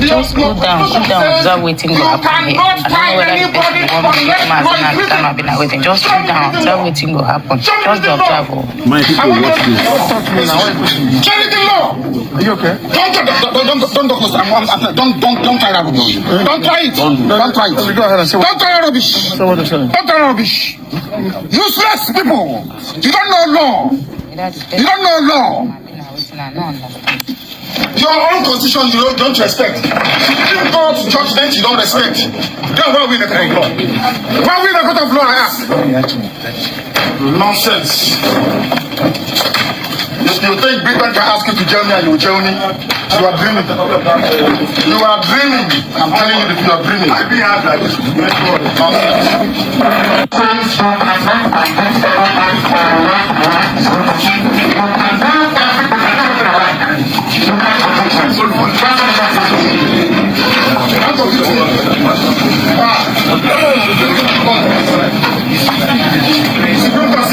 Just go down, observe waiting go happen here. I don't know whether the person want to get Mazin and Kanu have been waiting. Just go down, observe waiting go happen. Just observe. My people watch this. Charity law. Are you okay? Don't go close. Don't try that rubbish. Don't try it. Don't try it. Go ahead and say Don't try rubbish. So what you're saying. Don't try rubbish. Useless people. You don't know law. You don't know law. Your own constitution you don't respect. Supreme Court judgment you don't respect. Then why we in the court of law? Why we in the court of law, I ask? Nonsense. You think Britain can ask you to jail me and you will jail me? You are dreaming. You are dreaming. I'm telling you that you are dreaming. I be hard like this.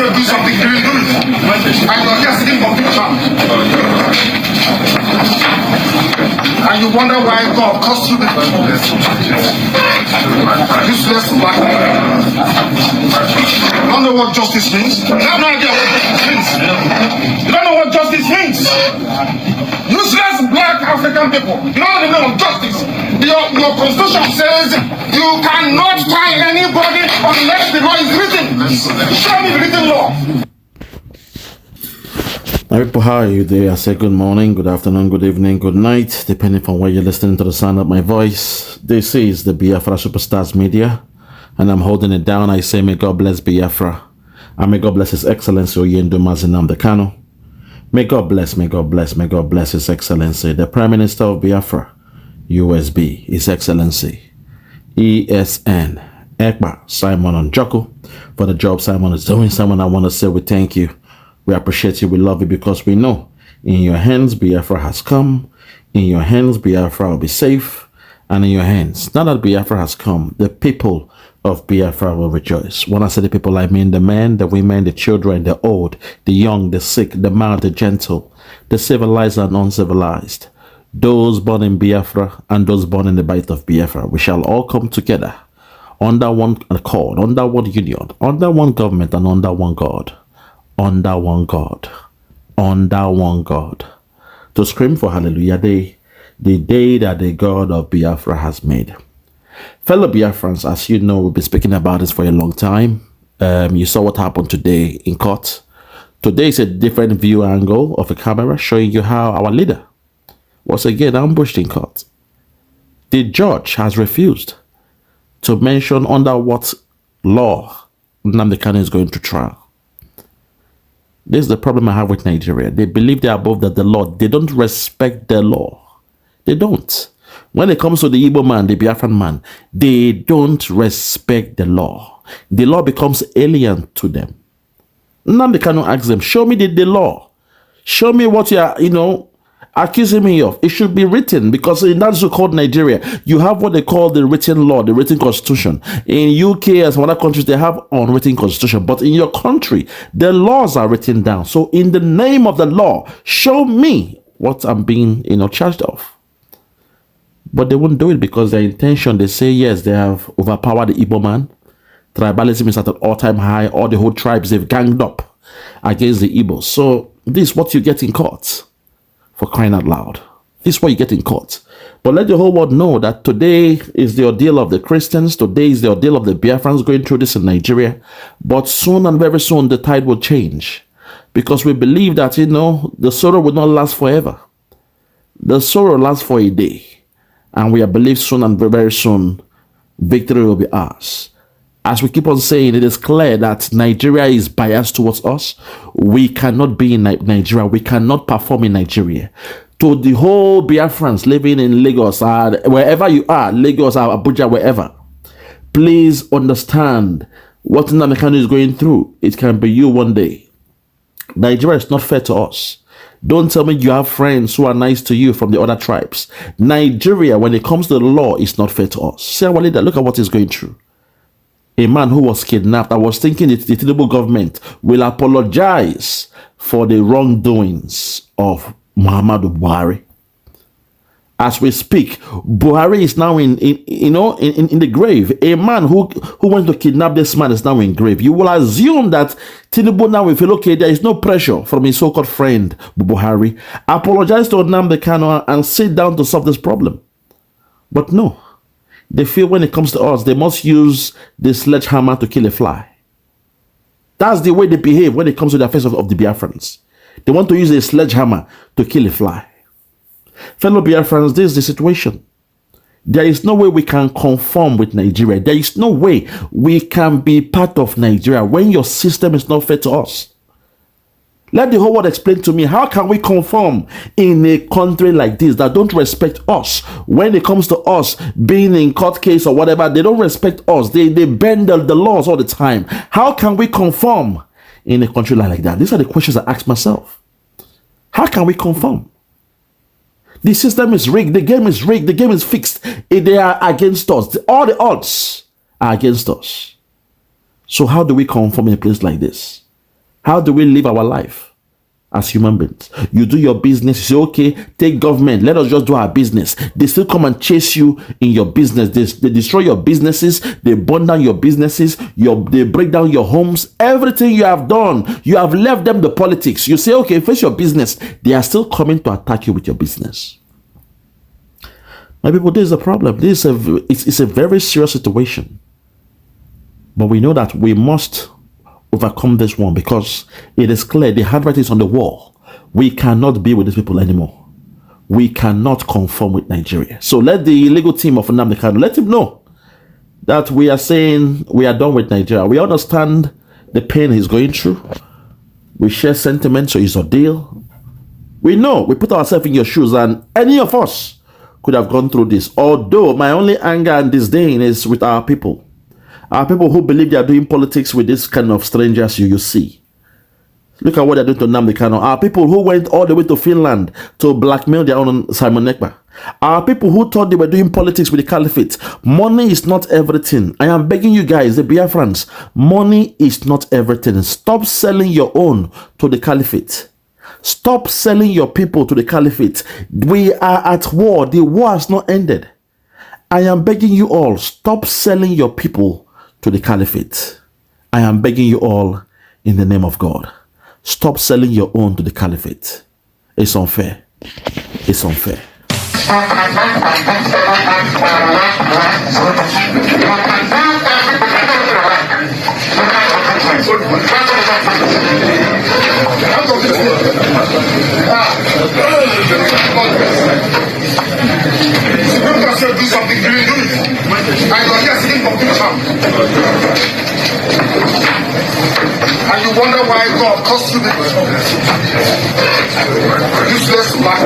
Do something, do it. And you're just sitting conviction. And you wonder why God cost you the useless black. You don't know what justice means? You have no idea what justice means. You don't know what justice means. Useless black African people. You don't know the meaning of justice. Your constitution says you cannot tie anybody unless the law is written. Show me the written law. Hi people, how are you there? I say good morning, good afternoon, good evening, good night, depending on where you're listening to the sound of my voice. This is the Biafra Superstars Media, and I'm holding it down. I say may God bless Biafra, and may God bless His Excellency NNAMDI Kanu. May God bless, may God bless, may God bless His Excellency, the Prime Minister of Biafra, USB, His Excellency, ESN, EKPA, Simon Onjoko, for the job Simon is doing. Simon, I want to say we thank you. We appreciate you. We love you because we know in your hands Biafra has come. In your hands Biafra will be safe. And in your hands, now that Biafra has come, the people of Biafra will rejoice. When I say the people, I mean the men, the women, the children, the old, the young, the sick, the mild, the gentle, the civilized and uncivilized. Those born in Biafra and those born in the bite of Biafra. We shall all come together under one accord, under one union, under one government and under one God. Under one God, under one God, to scream for Hallelujah Day, the day that the God of Biafra has made. Fellow Biafrans, as you know, we've been speaking about this for a long time. You saw what happened today in court. Today is a different view angle of a camera showing you how our leader was again ambushed in court. The judge has refused to mention under what law NNAMDI Kanu is going to trial. This is the problem I have with Nigeria. They believe they're above the law. They don't respect the law. They don't. When it comes to the Igbo man, the Biafran man, they don't respect the law. The law becomes alien to them. NNAMDI Kanu asks them, show me the law. Show me what you're, accusing me of. It should be written, because in that so-called Nigeria, you have what they call the written law, the written constitution. In UK and some other countries, they have unwritten constitution. But in your country, the laws are written down. So in the name of the law, show me what I'm being, charged of. But they won't do it because their intention, they say, yes, they have overpowered the Igbo man. Tribalism is at an all-time high. All the whole tribes, they've ganged up against the Igbos. So this is what you get in court. For crying out loud. This is what you get in court. But let the whole world know that today is the ordeal of the Christians. Today is the ordeal of the Biafrans going through this in Nigeria. But soon and very soon, the tide will change. Because we believe that, the sorrow will not last forever. The sorrow lasts for a day. And we believe soon and very soon, victory will be ours. As we keep on saying, it is clear that Nigeria is biased towards us. We cannot be in Nigeria. We cannot perform in Nigeria. To the whole Biafrans living in Lagos, wherever you are, Lagos or Abuja, wherever, please understand what NNAMDI Kanu is going through. It can be you one day. Nigeria is not fair to us. Don't tell me you have friends who are nice to you from the other tribes. Nigeria, when it comes to the law, is not fair to us. See our leader, look at what he's going through. a man who was kidnapped. I was thinking that the Tinubu government will apologize for the wrongdoings of Muhammadu Buhari. As we speak, Buhari is now in the grave. A man who went to kidnap this man is now in grave. You will assume that Tinubu now will feel, okay, there is no pressure from his so-called friend Buhari. Apologize to NNAMDI Kanu and sit down to solve this problem. But no, they feel when it comes to us, they must use the sledgehammer to kill a fly. That's the way they behave when it comes to the affairs of the Biafrans. They want to use a sledgehammer to kill a fly. Fellow Biafrans, this is the situation. There is no way we can conform with Nigeria. There is no way we can be part of Nigeria when your system is not fair to us. Let the whole world explain to me, how can we conform in a country like this that don't respect us? When it comes to us being in court case or whatever, they don't respect us. They bend the laws all the time. How can we conform in a country like that? These are the questions I ask myself. How can we conform? The system is rigged. The game is rigged. The game is fixed. They are against us. All the odds are against us. So how do we conform in a place like this? How do we live our life as human beings? You do your business. You say, okay, take government. Let us just do our business. They still come and chase you in your business. They destroy your businesses. They burn down your businesses. They break down your homes. Everything you have done, you have left them the politics. You say, okay, face your business. They are still coming to attack you with your business. My people, this is a problem. It's a very serious situation. But we know that we must overcome this one because it is clear the handwriting is on the wall. We cannot be with these people anymore. We cannot conform with Nigeria. So let the legal team of NNAMDI Kanu, let him know that we are saying we are done with Nigeria. We understand the pain he's going through. We share sentiments to his ordeal. We know, we put ourselves in your shoes, and any of us could have gone through this. Although my only anger and disdain is with our people. Our people who believe they are doing politics with this kind of strangers you see. Look at what they're doing to NNAMDI Kanu. Our people who went all the way to Finland to blackmail their own Simon Ekpa. Our people who thought they were doing politics with the caliphate. Money is not everything. I am begging you guys, the Biafrans, money is not everything. Stop selling your own to the caliphate. Stop selling your people to the caliphate. We are at war. The war has not ended. I am begging you all, stop selling your people to the caliphate. I am begging you all in the name of God. Stop selling your own to the caliphate. It's unfair. It's unfair. Do something, do it. I got here sitting for and you wonder why God cost you this. Useless black.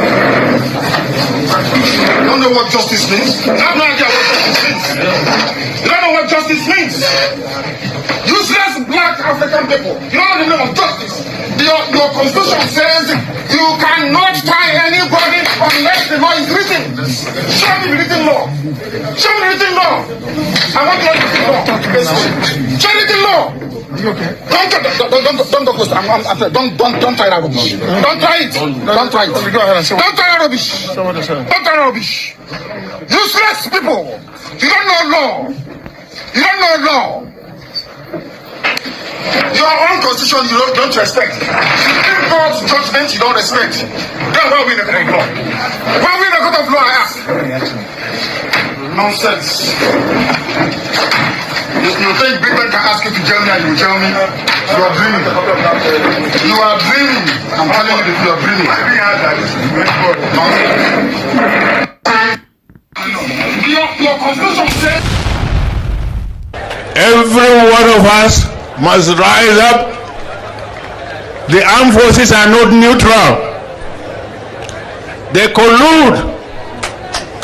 You don't know what justice means? You have no idea what justice means. You don't know what justice means. Useless black African people. You don't know the name of justice. Your constitution says you cannot tie anybody unless the law is written. Show me the written law. Show me the written law. I want the written law. Show me the written law. Okay. Don't go close. Don't try that rubbish. Don't try it. Don't try it. Go ahead and say. Don't try that rubbish. Don't try that rubbish. Useless people. You don't know law. You don't know law. Your own constitution you don't respect. Supreme Court's judgment you don't respect. Then why are we in a court of law? Why are we in a court of law, I ask? Nonsense. You think big men can ask you to tell me and you will tell me? You are dreaming. You are dreaming. I'm telling you that you are dreaming. Your constitution says every one of us must rise up. The armed forces are not neutral. They collude.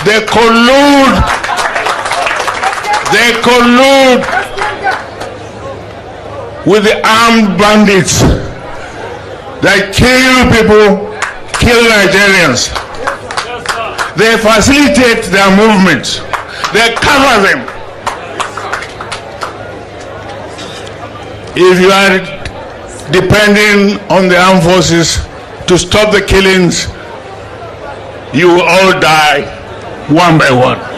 They collude. They collude with the armed bandits that kill people, kill Nigerians. They facilitate their movements. They cover them. if you are depending on the armed forces to stop the killings, you will all die one by one.